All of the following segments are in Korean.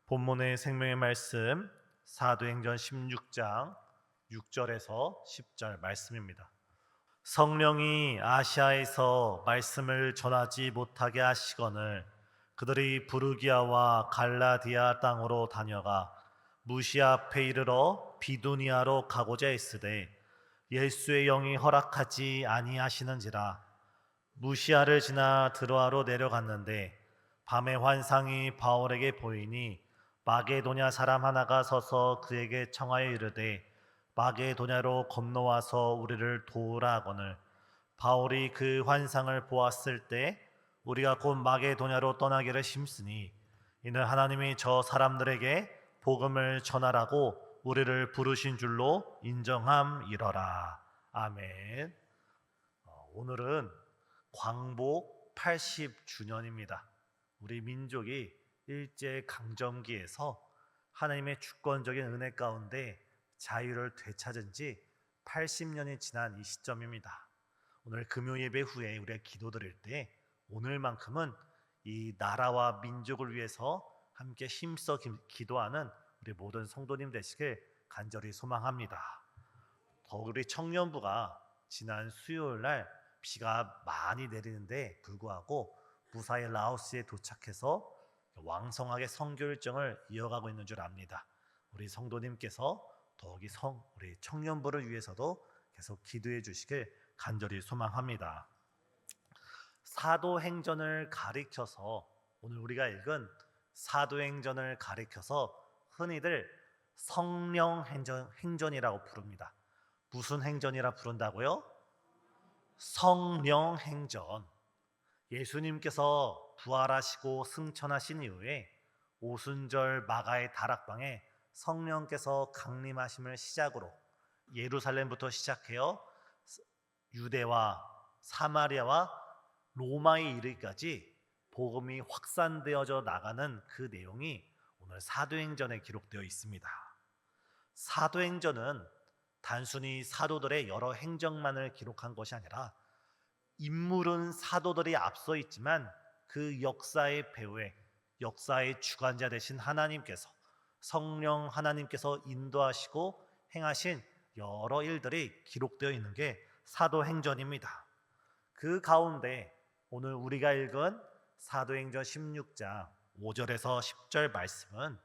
본문의 생명의 말씀 사도행전 16장 6절에서 10절 말씀입니다. 성령이 아시아에서 말씀을 전하지 못하게 하시거늘 그들이 부르기아와 갈라디아 땅으로 다녀가 무시아 앞에 이르러 비두니아로 가고자 했으되 예수의 영이 허락하지 아니하시는지라. 무시아를 지나 드로아로 내려갔는데 밤에 환상이 바울에게 보이니 마게도냐 사람 하나가 서서 그에게 청하여 이르되 마게도냐로 건너와서 우리를 도우라 하거늘 바울이 그 환상을 보았을 때 우리가 곧 마게도냐로 떠나기를 심쓰니 이는 하나님이 저 사람들에게 복음을 전하라고 우리를 부르신 줄로 인정함이러라. 아멘. 오늘은 광복 80주년입니다. 우리 민족이 일제 강점기에서 하나님의 주권적인 은혜 가운데 자유를 되찾은 지 80년이 지난 이 시점입니다. 오늘 금요 예배 후에 우리가 기도드릴 때 오늘만큼은 이 나라와 민족을 위해서 함께 힘써 기도하는 우리 모든 성도님 되시길 간절히 소망합니다. 더욱 우리 청년부가 지난 수요일 날 비가 많이 내리는데 불구하고 무사히 라오스에 도착해서 왕성하게 선교 일정을 이어가고 있는 줄 압니다. 우리 성도님께서 더욱이 우리 청년부를 위해서도 계속 기도해 주시길 간절히 소망합니다. 사도행전을 가리켜서 오늘 우리가 읽은 사도행전을 가리켜서 흔히들 성령행전이라고 부릅니다. 무슨 행전이라 부른다고요? 성령행전. 예수님께서 부활하시고 승천하신 이후에 오순절 마가의 다락방에 성령께서 강림하심을 시작으로 예루살렘부터 시작해요 유대와 사마리아와 로마에 이르기까지 복음이 확산되어져 나가는 그 내용이 오늘 사도행전에 기록되어 있습니다. 사도행전은 단순히 사도들의 여러 행적만을 기록한 것이 아니라 인물은 사도들이 앞서 있지만 그 역사의 배후에 역사의 주관자 되신 하나님께서 성령 하나님께서 인도하시고 행하신 여러 일들이 기록되어 있는 게 사도행전입니다. 그 가운데 오늘 우리가 읽은 사도행전 16장 5절에서 10절 말씀은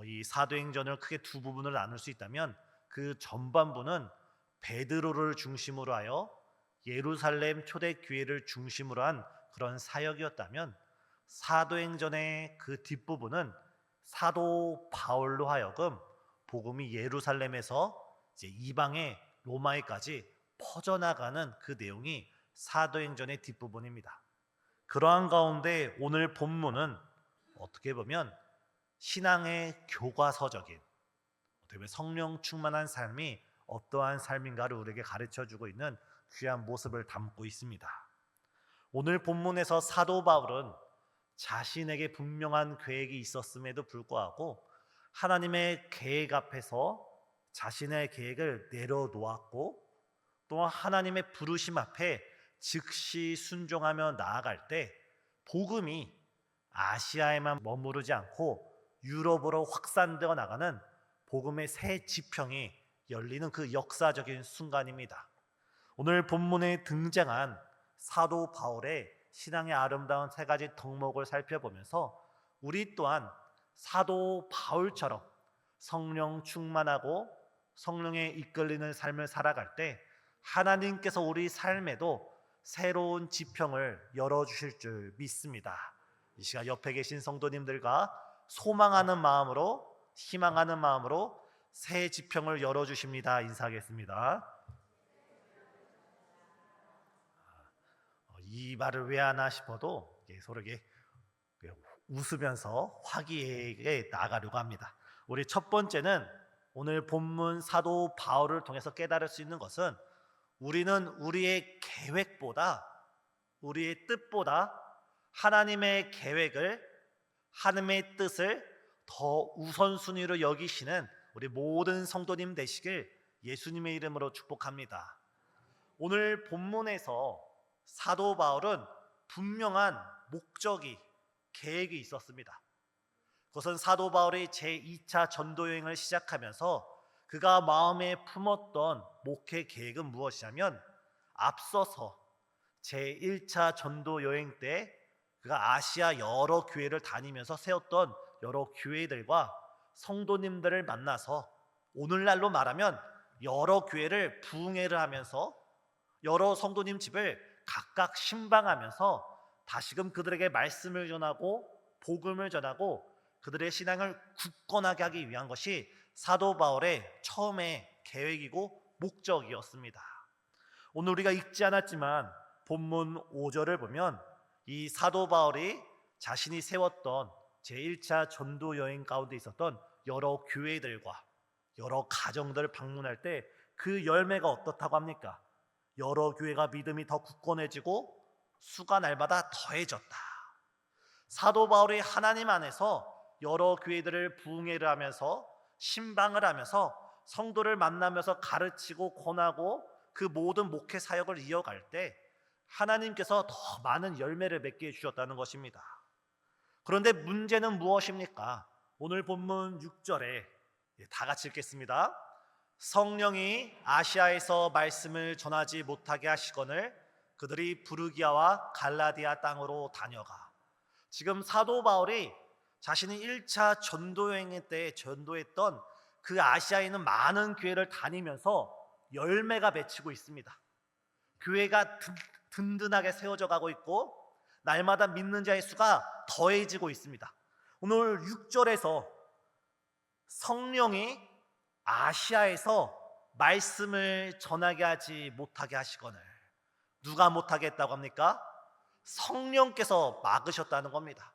이 사도행전을 크게 두 부분을 나눌 수 있다면 그 전반부는 베드로를 중심으로 하여 예루살렘 초대교회를 중심으로 한 그런 사역이었다면 사도행전의 그 뒷부분은 사도 바울로 하여금 복음이 예루살렘에서 이제 이방의 로마에까지 퍼져나가는 그 내용이 사도행전의 뒷부분입니다. 그러한 가운데 오늘 본문은 어떻게 보면 신앙의 교과서적인 어떻게 보면 성령 충만한 삶이 어떠한 삶인가를 우리에게 가르쳐주고 있는 귀한 모습을 담고 있습니다. 오늘 본문에서 사도 바울은 자신에게 분명한 계획이 있었음에도 불구하고 하나님의 계획 앞에서 자신의 계획을 내려놓았고 또 하나님의 부르심 앞에 즉시 순종하며 나아갈 때 복음이 아시아에만 머무르지 않고 유럽으로 확산되어 나가는 복음의 새 지평이 열리는 그 역사적인 순간입니다. 오늘 본문에 등장한 사도 바울의 신앙의 아름다운 세 가지 덕목을 살펴보면서 우리 또한 사도 바울처럼 성령 충만하고 성령에 이끌리는 삶을 살아갈 때 하나님께서 우리 삶에도 새로운 지평을 열어주실 줄 믿습니다. 이 시간 옆에 계신 성도님들과 소망하는 마음으로 희망하는 마음으로 새 지평을 열어주십니다. 인사하겠습니다. 이 말을 왜 하나 싶어도 서로 웃으면서 화기애애하게 나가려고 합니다. 우리 첫 번째는 오늘 본문 사도 바울을 통해서 깨달을 수 있는 것은 우리는 우리의 계획보다 우리의 뜻보다 하나님의 계획을 하나님의 뜻을 더 우선순위로 여기시는 우리 모든 성도님 되시길 예수님의 이름으로 축복합니다. 오늘 본문에서 사도 바울은 분명한 목적이 계획이 있었습니다. 그것은 사도 바울이 제2차 전도 여행을 시작하면서 그가 마음에 품었던 목회 계획은 무엇이냐면, 앞서서 제1차 전도 여행 때 그가 아시아 여러 교회를 다니면서 세웠던 여러 교회들과 성도님들을 만나서, 오늘날로 말하면 여러 교회를 부흥회를 하면서 여러 성도님 집을 각각 신방하면서 다시금 그들에게 말씀을 전하고 복음을 전하고 그들의 신앙을 굳건하게 하기 위한 것이 사도 바울의 처음의 계획이고 목적이었습니다. 오늘 우리가 읽지 않았지만 본문 5절을 보면 이 사도 바울이 자신이 세웠던 제1차 전도 여행 가운데 있었던 여러 교회들과 여러 가정들을 방문할 때 그 열매가 어떻다고 합니까? 여러 교회가 믿음이 더 굳건해지고 수가 날마다 더해졌다. 사도 바울이 하나님 안에서 여러 교회들을 부흥회를 하면서 신방을 하면서 성도를 만나면서 가르치고 권하고 그 모든 목회 사역을 이어갈 때 하나님께서 더 많은 열매를 맺게 해주셨다는 것입니다. 그런데 문제는 무엇입니까? 오늘 본문 6절에 다 같이 읽겠습니다. 성령이 아시아에서 말씀을 전하지 못하게 하시거늘 그들이 부르기아와 갈라디아 땅으로 다녀가. 지금 사도 바울이 자신이 1차 전도 여행 때 전도했던 그 아시아에 있는 많은 교회를 다니면서 열매가 맺히고 있습니다. 교회가 든든하게 세워져 가고 있고 날마다 믿는 자의 수가 더해지고 있습니다. 오늘 6절에서 성령이 아시아에서 말씀을 전하게 하지 못하게 하시거늘, 누가 못하게 했다고 합니까? 성령께서 막으셨다는 겁니다.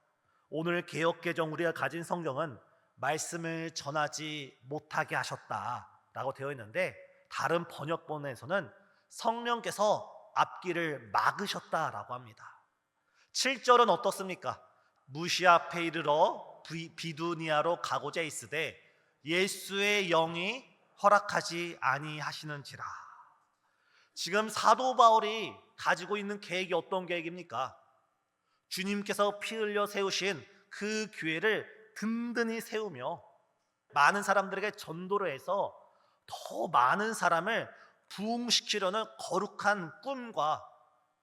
오늘 개역개정 우리가 가진 성경은 말씀을 전하지 못하게 하셨다라고 되어 있는데, 다른 번역본에서는 성령께서 앞길을 막으셨다라고 합니다. 7절은 어떻습니까? 무시아 앞에 이르러 비두니아로 가고자 있으되 예수의 영이 허락하지 아니하시는지라. 지금 사도 바울이 가지고 있는 계획이 어떤 계획입니까? 주님께서 피 흘려 세우신 그 교회를 든든히 세우며 많은 사람들에게 전도를 해서 더 많은 사람을 부흥시키려는 거룩한 꿈과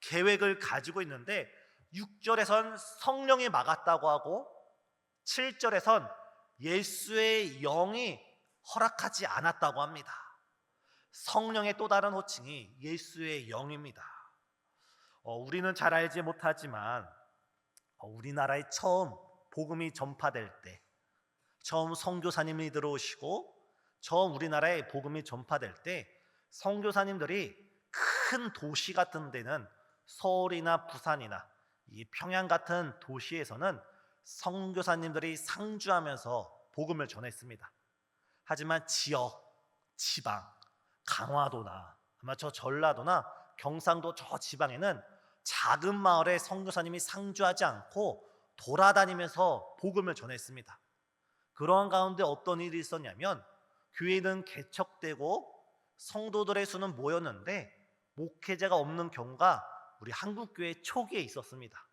계획을 가지고 있는데, 6절에선 성령이 막았다고 하고 7절에선 예수의 영이 허락하지 않았다고 합니다. 성령의 또 다른 호칭이 예수의 영입니다. 우리는 잘 알지 못하지만 우리나라에 처음 복음이 전파될 때, 처음 선교사님이 들어오시고 처음 우리나라에 복음이 전파될 때 선교사님들이 큰 도시 같은 데는, 서울이나 부산이나 이 평양 같은 도시에서는 선교사님들이 상주하면서 복음을 전했습니다. 하지만 지역, 지방, 강화도나 아마 저 전라도나 경상도 저 지방에는 작은 마을에 선교사님이 상주하지 않고 돌아다니면서 복음을 전했습니다. 그러한 가운데 어떤 일이 있었냐면, 교회는 개척되고 성도들의 수는 모였는데 목회자가 없는 경우가 우리 한국교회 초기에 있었습니다.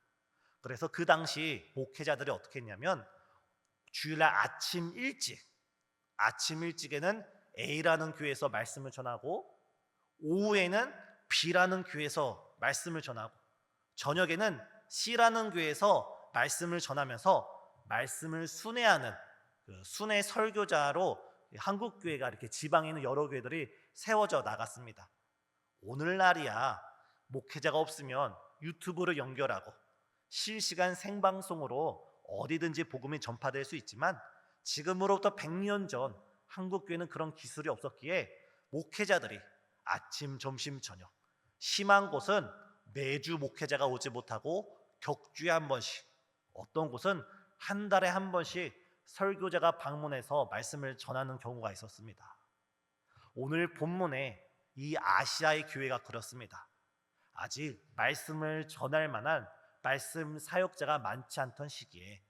그래서 그 당시 목회자들이 어떻게 했냐면, 주일날 아침 일찍에는 A라는 교회에서 말씀을 전하고, 오후에는 B라는 교회에서 말씀을 전하고, 저녁에는 C라는 교회에서 말씀을 전하면서 말씀을 순회하는 순회 설교자로 한국교회가 이렇게 지방에 있는 여러 교회들이 세워져 나갔습니다. 오늘날이야 목회자가 없으면 유튜브를 연결하고 실시간 생방송으로 어디든지 복음이 전파될 수 있지만, 지금으로부터 100년 전 한국교회는 그런 기술이 없었기에 목회자들이 아침, 점심, 저녁, 심한 곳은 매주 목회자가 오지 못하고 격주에 한 번씩, 어떤 곳은 한 달에 한 번씩 설교자가 방문해서 말씀을 전하는 경우가 있었습니다. 오늘 본문에 이 아시아의 교회가 그렇습니다. 아직 말씀을 전할 만한 말씀 사역자가 많지 않던 시기에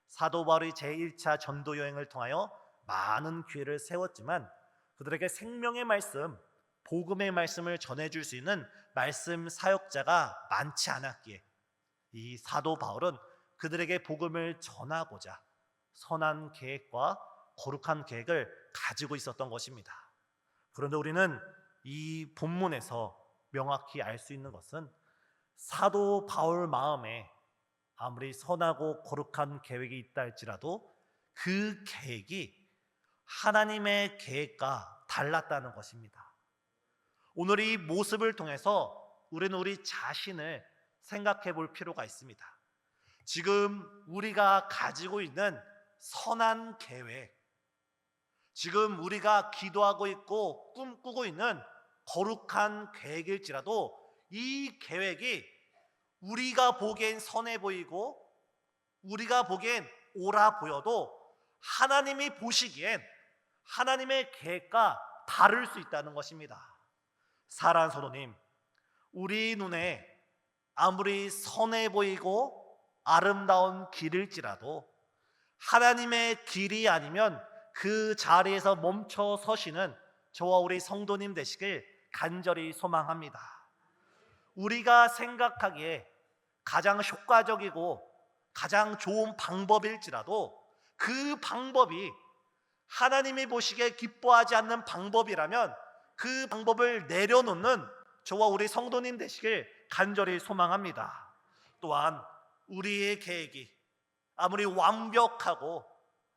사도 바울이 제1차 전도 여행을 통하여 많은 교회를 세웠지만, 그들에게 생명의 말씀, 복음의 말씀을 전해줄 수 있는 말씀 사역자가 많지 않았기에 이 사도 바울은 그들에게 복음을 전하고자 선한 계획과 거룩한 계획을 가지고 있었던 것입니다. 그런데 우리는 이 본문에서 명확히 알 수 있는 것은 사도 바울 마음에 아무리 선하고 거룩한 계획이 있다 할지라도 그 계획이 하나님의 계획과 달랐다는 것입니다. 오늘 이 모습을 통해서 우리는 우리 자신을 생각해 볼 필요가 있습니다. 지금 우리가 가지고 있는 선한 계획, 지금 우리가 기도하고 있고 꿈꾸고 있는 거룩한 계획일지라도 이 계획이 우리가 보기엔 선해 보이고 우리가 보기엔 옳아 보여도 하나님이 보시기엔 하나님의 계획과 다를 수 있다는 것입니다. 사랑하는 성도님, 우리 눈에 아무리 선해 보이고 아름다운 길일지라도 하나님의 길이 아니면 그 자리에서 멈춰 서시는 저와 우리 성도님 되시길 간절히 소망합니다. 우리가 생각하기에 가장 효과적이고 가장 좋은 방법일지라도 그 방법이 하나님이 보시기에 기뻐하지 않는 방법이라면 그 방법을 내려놓는 저와 우리 성도님 되시길 간절히 소망합니다. 또한 우리의 계획이 아무리 완벽하고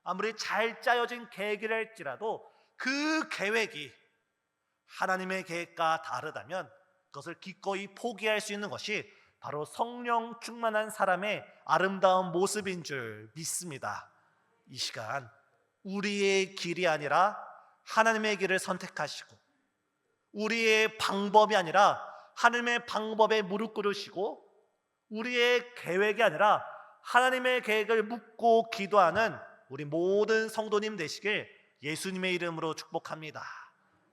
아무리 잘 짜여진 계획이라 할지라도 그 계획이 하나님의 계획과 다르다면 그것을 기꺼이 포기할 수 있는 것이 바로 성령 충만한 사람의 아름다운 모습인 줄 믿습니다. 이 시간 우리의 길이 아니라 하나님의 길을 선택하시고 우리의 방법이 아니라 하나님의 방법에 무릎 꿇으시고 우리의 계획이 아니라 하나님의 계획을 묻고 기도하는 우리 모든 성도님 되시길 예수님의 이름으로 축복합니다.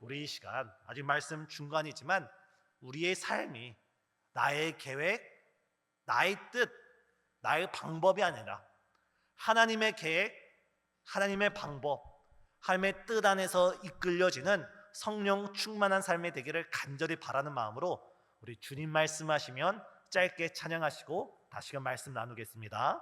우리 이 시간 아직 말씀 중간이지만 우리의 삶이 나의 계획, 나의 뜻, 나의 방법이 아니라 하나님의 계획, 하나님의 방법, 하나님의 뜻 안에서 이끌려지는 성령 충만한 삶이 되기를 간절히 바라는 마음으로 우리 주님 말씀하시면 짧게 찬양하시고 다시금 말씀 나누겠습니다.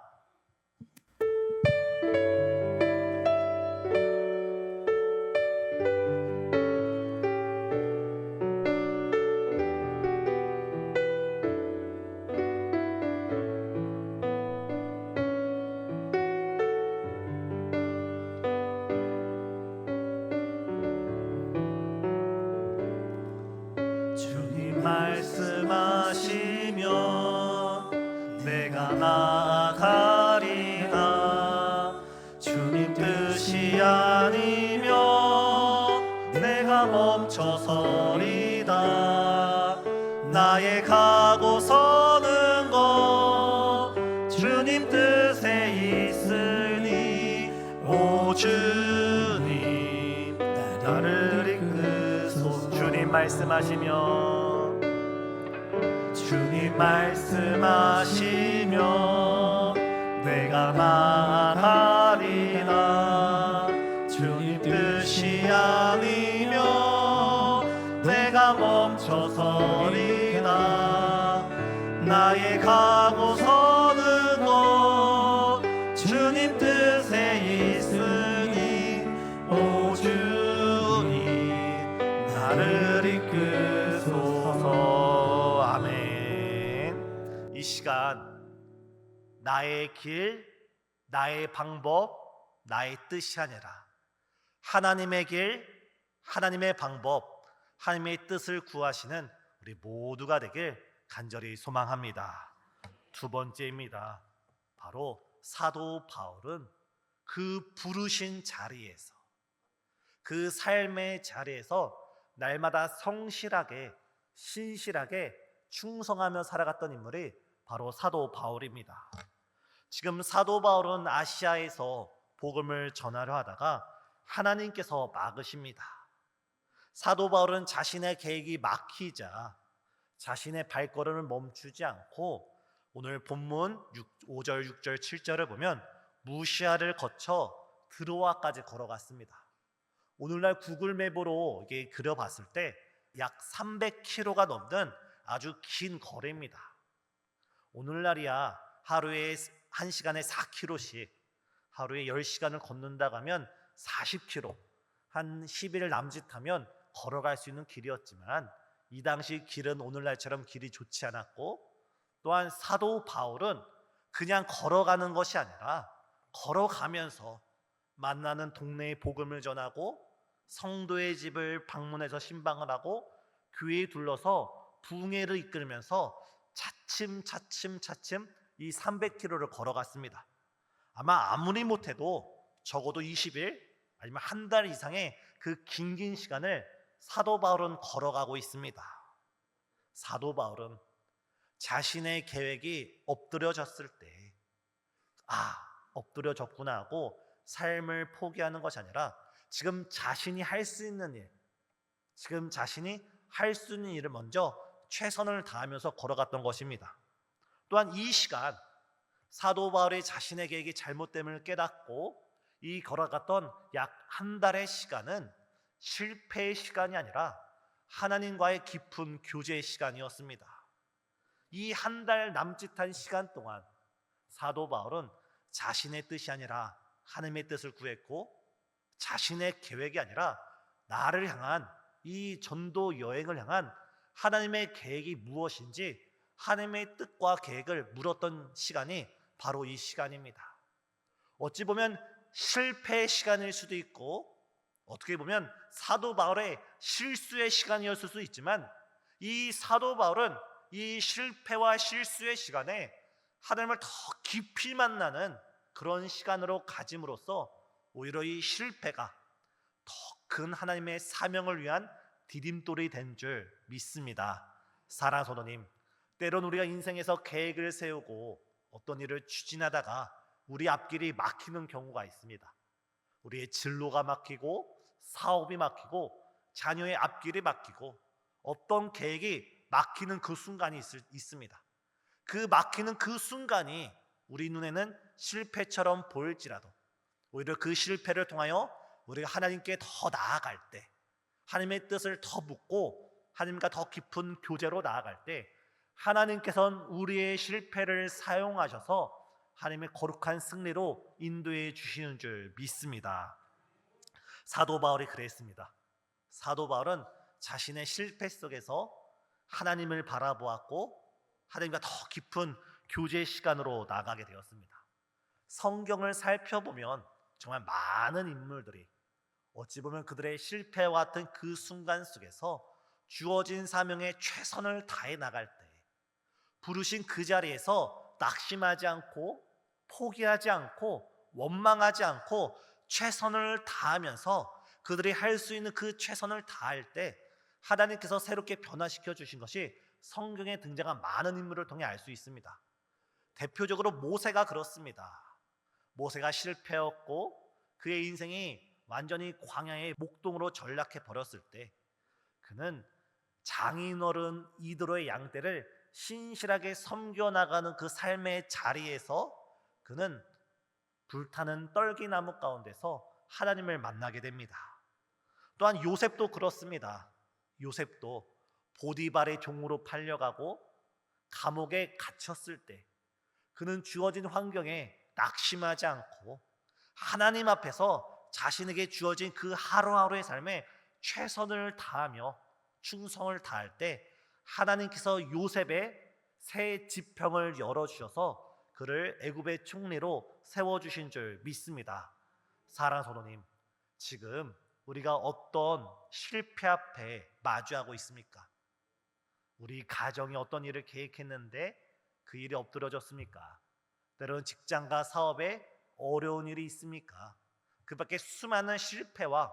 주님 말씀하시면 내가 나아가리라. 주님 뜻이 아니면 내가 멈춰서리다. 나의 가고 서는 것 주님 뜻에 있으니 오 주님 나를 이끄소. 주님 말씀하시면 주님 말씀하시면 내가 나아가리라. 주님 뜻이 아니면 내가 멈춰서리라. 나의 가고 서는 것 주님 뜻에 있으니 오 주님 나를 이끄소서. 아멘. 이 시간 나의 길, 나의 방법, 나의 뜻이 아니라 하나님의 길, 하나님의 방법, 하나님의 뜻을 구하시는 우리 모두가 되길 간절히 소망합니다. 두 번째입니다. 바로 사도 바울은 그 부르신 자리에서, 그 삶의 자리에서 날마다 성실하게 신실하게 충성하며 살아갔던 인물이 바로 사도 바울입니다. 지금 사도 바울은 아시아에서 복음을 전하려 하다가 하나님께서 막으십니다. 사도 바울은 자신의 계획이 막히자 자신의 발걸음을 멈추지 않고 오늘 본문 5절, 6절, 7절을 보면 무시아를 거쳐 드로아까지 걸어갔습니다. 오늘날 구글맵으로 이게 그려봤을 때 약 300km가 넘는 아주 긴 거리입니다. 오늘날이야 하루에 1시간에 4km씩, 하루에 10시간을 걷는다고 하면 40km, 한 10일 남짓하면 걸어갈 수 있는 길이었지만 이 당시 길은 오늘날처럼 길이 좋지 않았고, 또한 사도 바울은 그냥 걸어가는 것이 아니라 걸어가면서 만나는 동네에 복음을 전하고 성도의 집을 방문해서 신방을 하고 교회에 둘러서 부흥회를 이끌면서 차츰 이 300km를 걸어갔습니다. 아마 아무리 못해도 적어도 20일 아니면 한 달 이상의 그 긴 시간을 사도 바울은 걸어가고 있습니다. 사도 바울은 자신의 계획이 엎드려졌을 때, 엎드려졌구나 하고 삶을 포기하는 것이 아니라 지금 자신이 할 수 있는 일, 지금 자신이 할 수 있는 일을 먼저 최선을 다하면서 걸어갔던 것입니다. 또한 이 시간, 사도 바울이 자신의 계획이 잘못됨을 깨닫고 이 걸어갔던 약 한 달의 시간은 실패의 시간이 아니라 하나님과의 깊은 교제의 시간이었습니다. 이 한 달 남짓한 시간 동안 사도 바울은 자신의 뜻이 아니라 하나님의 뜻을 구했고, 자신의 계획이 아니라 나를 향한 이 전도 여행을 향한 하나님의 계획이 무엇인지 하나님의 뜻과 계획을 물었던 시간이 바로 이 시간입니다. 어찌 보면 실패의 시간일 수도 있고, 어떻게 보면 사도 바울의 실수의 시간이었을 수 있지만, 이 사도 바울은 이 실패와 실수의 시간에 하나님을 더 깊이 만나는 그런 시간으로 가짐으로써 오히려 이 실패가 더 큰 하나님의 사명을 위한 디딤돌이 된 줄 믿습니다. 사랑하는 성도님, 때론 우리가 인생에서 계획을 세우고 어떤 일을 추진하다가 우리 앞길이 막히는 경우가 있습니다. 우리의 진로가 막히고 사업이 막히고 자녀의 앞길이 막히고 어떤 계획이 막히는 그 순간이 있습니다. 그 막히는 그 순간이 우리 눈에는 실패처럼 보일지라도 오히려 그 실패를 통하여 우리가 하나님께 더 나아갈 때, 하나님의 뜻을 더 묻고 하나님과 더 깊은 교제로 나아갈 때 하나님께서는 우리의 실패를 사용하셔서 하나님의 거룩한 승리로 인도해 주시는 줄 믿습니다. 사도 바울이 그랬습니다. 사도 바울은 자신의 실패 속에서 하나님을 바라보았고 하나님과 더 깊은 교제 시간으로 나가게 되었습니다. 성경을 살펴보면 정말 많은 인물들이 어찌 보면 그들의 실패와 같은 그 순간 속에서 주어진 사명에 최선을 다해 나갈 때 부르신 그 자리에서 낙심하지 않고 포기하지 않고 원망하지 않고 최선을 다하면서 그들이 할 수 있는 그 최선을 다할 때 하나님께서 새롭게 변화시켜 주신 것이 성경에 등장한 많은 인물을 통해 알 수 있습니다. 대표적으로 모세가 그렇습니다. 모세가 실패했고 그의 인생이 완전히 광야의 목동으로 전락해 버렸을 때 그는 장인어른 이드로의 양떼를 신실하게 섬겨나가는 그 삶의 자리에서 그는 불타는 떨기나무 가운데서 하나님을 만나게 됩니다. 또한 요셉도 그렇습니다. 요셉도 보디발의 종으로 팔려가고 감옥에 갇혔을 때 그는 주어진 환경에 낙심하지 않고 하나님 앞에서 자신에게 주어진 그 하루하루의 삶에 최선을 다하며 충성을 다할 때 하나님께서 요셉의 새 지평을 열어주셔서 그를 애굽의 총리로 세워주신 줄 믿습니다. 사랑하는 성도님, 지금 우리가 어떤 실패 앞에 마주하고 있습니까? 우리 가정이 어떤 일을 계획했는데 그 일이 엎드러졌습니까? 때로는 직장과 사업에 어려운 일이 있습니까? 그 밖에 수많은 실패와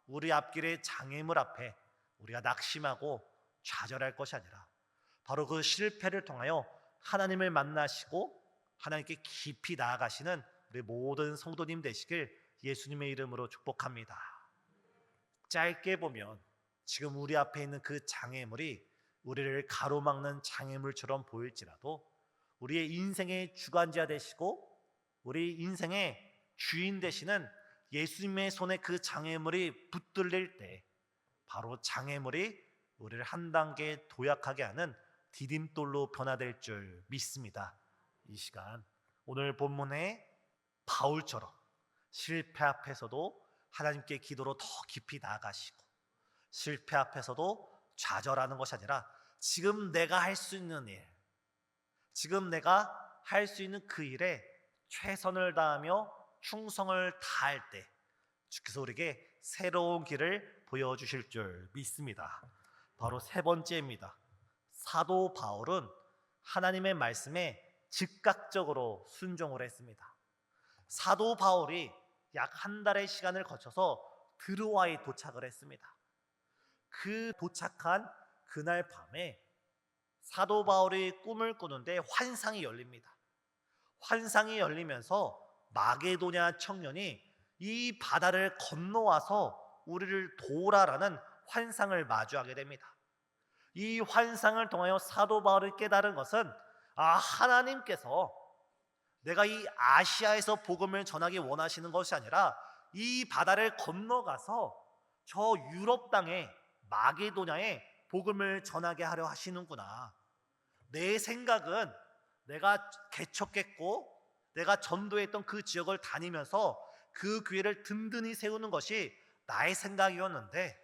우리 앞길의 장애물 앞에 우리가 낙심하고 좌절할 것이 아니라 바로 그 실패를 통하여 하나님을 만나시고 하나님께 깊이 나아가시는 우리 모든 성도님 되시길 예수님의 이름으로 축복합니다. 짧게 보면 지금 우리 앞에 있는 그 장애물이 우리를 가로막는 장애물처럼 보일지라도 우리의 인생의 주관자 되시고 우리 인생의 주인 되시는 예수님의 손에 그 장애물이 붙들릴 때 바로 장애물이 우리를 한 단계 도약하게 하는 디딤돌로 변화될 줄 믿습니다. 이 시간 오늘 본문의 바울처럼 실패 앞에서도 하나님께 기도로 더 깊이 나아가시고, 실패 앞에서도 좌절하는 것이 아니라 지금 내가 할 수 있는 일, 지금 내가 할 수 있는 그 일에 최선을 다하며 충성을 다할 때 주께서 우리에게 새로운 길을 보여주실 줄 믿습니다. 바로 세 번째입니다. 사도 바울은 하나님의 말씀에 즉각적으로 순종을 했습니다. 사도 바울이 약 한 달의 시간을 거쳐서 드로아에 도착을 했습니다. 그 도착한 그날 밤에 사도 바울이 꿈을 꾸는데 환상이 열립니다. 환상이 열리면서 마게도냐 청년이 이 바다를 건너와서 우리를 도우라라는 환상을 마주하게 됩니다. 이 환상을 통하여 사도 바울이 깨달은 것은, 하나님께서 내가 이 아시아에서 복음을 전하기 원하시는 것이 아니라 이 바다를 건너가서 저 유럽 땅에 마게도냐에 복음을 전하게 하려 하시는구나. 내 생각은 내가 개척했고 내가 전도했던 그 지역을 다니면서 그 교회를 든든히 세우는 것이 나의 생각이었는데,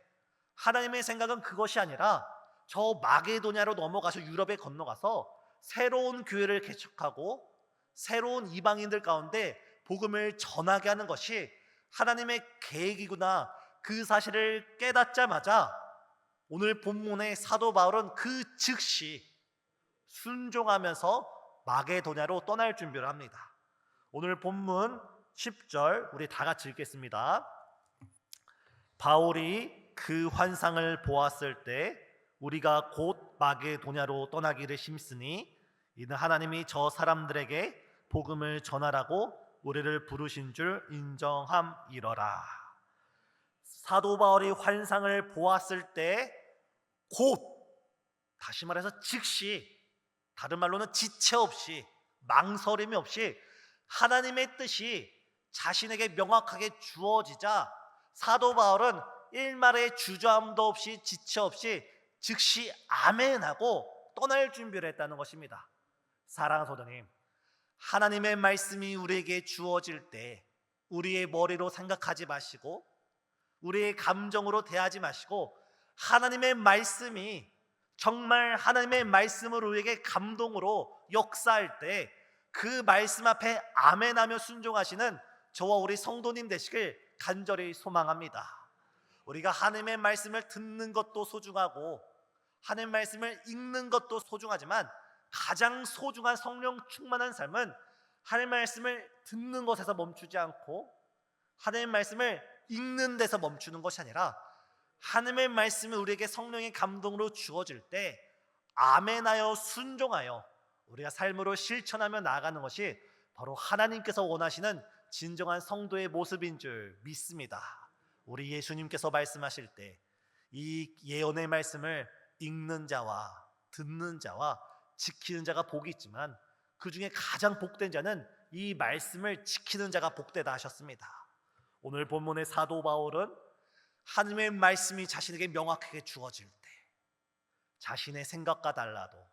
하나님의 생각은 그것이 아니라 저 마게도냐로 넘어가서 유럽에 건너가서 새로운 교회를 개척하고 새로운 이방인들 가운데 복음을 전하게 하는 것이 하나님의 계획이구나. 그 사실을 깨닫자마자 오늘 본문의 사도 바울은 그 즉시 순종하면서 마게도냐로 떠날 준비를 합니다. 오늘 본문 10절 우리 다 같이 읽겠습니다. 바울이 그 환상을 보았을 때 우리가 곧 마게도냐로 떠나기를 힘쓰니 이는 하나님이 저 사람들에게 복음을 전하라고 우리를 부르신 줄 인정함이러라. 사도 바울이 환상을 보았을 때 곧, 다시 말해서 즉시, 다른 말로는 지체 없이, 망설임이 없이 하나님의 뜻이 자신에게 명확하게 주어지자 사도 바울은 일말의 주저함도 없이 지체 없이 즉시 아멘하고 떠날 준비를 했다는 것입니다. 사랑하는 성도님, 하나님의 말씀이 우리에게 주어질 때 우리의 머리로 생각하지 마시고 우리의 감정으로 대하지 마시고, 하나님의 말씀이 정말 하나님의 말씀을 우리에게 감동으로 역사할 때 그 말씀 앞에 아멘하며 순종하시는 저와 우리 성도님 되시길 간절히 소망합니다. 우리가 하나님의 말씀을 듣는 것도 소중하고 하나님의 말씀을 읽는 것도 소중하지만 가장 소중한 성령 충만한 삶은 하나님의 말씀을 듣는 것에서 멈추지 않고 하나님의 말씀을 읽는 데서 멈추는 것이 아니라 하나님의 말씀이 우리에게 성령의 감동으로 주어질 때 아멘하여 순종하여 우리가 삶으로 실천하며 나아가는 것이 바로 하나님께서 원하시는 진정한 성도의 모습인 줄 믿습니다. 우리 예수님께서 말씀하실 때 이 예언의 말씀을 읽는 자와 듣는 자와 지키는 자가 복이 있지만 그 중에 가장 복된 자는 이 말씀을 지키는 자가 복되다 하셨습니다. 오늘 본문의 사도 바울은 하나님의 말씀이 자신에게 명확하게 주어질 때 자신의 생각과 달라도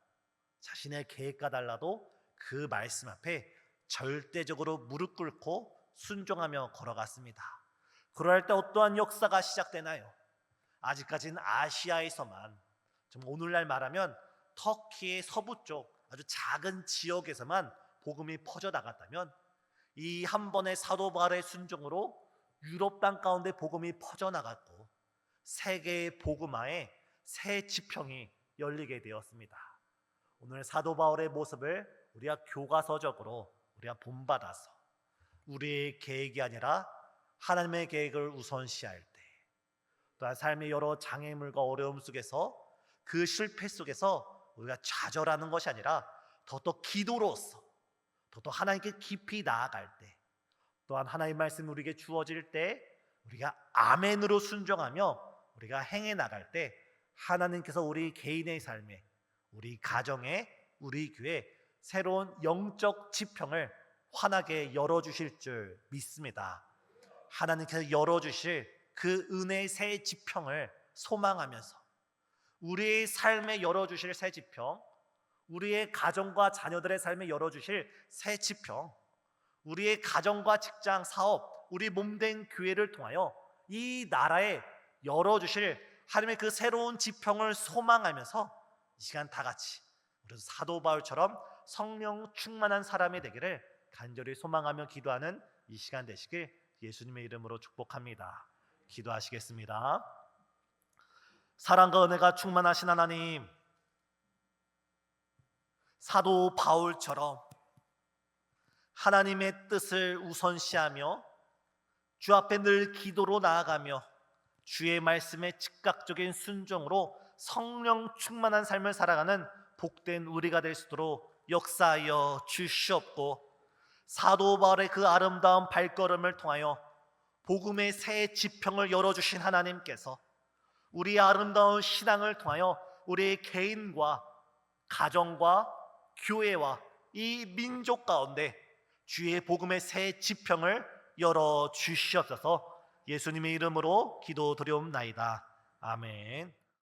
자신의 계획과 달라도 그 말씀 앞에 절대적으로 무릎 꿇고 순종하며 걸어갔습니다. 그럴 때 어떠한 역사가 시작되나요? 아직까지는 아시아에서만, 좀 오늘날 말하면 터키의 서부 쪽 아주 작은 지역에서만 복음이 퍼져나갔다면, 이 한 번의 사도 바울의 순종으로 유럽 땅 가운데 복음이 퍼져나갔고 세계의 복음화에 새 지평이 열리게 되었습니다. 오늘 사도 바울의 모습을 우리가 교과서적으로 우리가 본받아서 우리의 계획이 아니라 하나님의 계획을 우선시할 때, 또한 삶의 여러 장애물과 어려움 속에서 그 실패 속에서 우리가 좌절하는 것이 아니라 더더 기도로서 더더 하나님께 깊이 나아갈 때, 또한 하나님의 말씀이 우리에게 주어질 때 우리가 아멘으로 순종하며 우리가 행해 나갈 때 하나님께서 우리 개인의 삶에, 우리 가정에, 우리 교회에 새로운 영적 지평을 환하게 열어주실 줄 믿습니다. 하나님께서 열어주실 그 은혜의 새 지평을 소망하면서 우리의 삶에 열어주실 새 지평, 우리의 가정과 자녀들의 삶에 열어주실 새 지평, 우리의 가정과 직장, 사업, 우리 몸된 교회를 통하여 이 나라에 열어주실 하나님의 그 새로운 지평을 소망하면서 이 시간 다 같이 그래서 사도 바울처럼 성령 충만한 사람이 되기를 간절히 소망하며 기도하는 이 시간 되시길 예수님의 이름으로 축복합니다. 기도하시겠습니다. 사랑과 은혜가 충만하신 하나님, 사도 바울처럼 하나님의 뜻을 우선시하며 주 앞에 늘 기도로 나아가며 주의 말씀에 즉각적인 순종으로 성령 충만한 삶을 살아가는 복된 우리가 될 수 있도록 역사하여 주시옵고, 사도 바울의 그 아름다운 발걸음을 통하여 복음의 새 지평을 열어주신 하나님께서 우리의 아름다운 신앙을 통하여 우리의 개인과 가정과 교회와 이 민족 가운데 주의 복음의 새 지평을 열어 주시옵소서. 예수님의 이름으로 기도드리옵나이다. 아멘.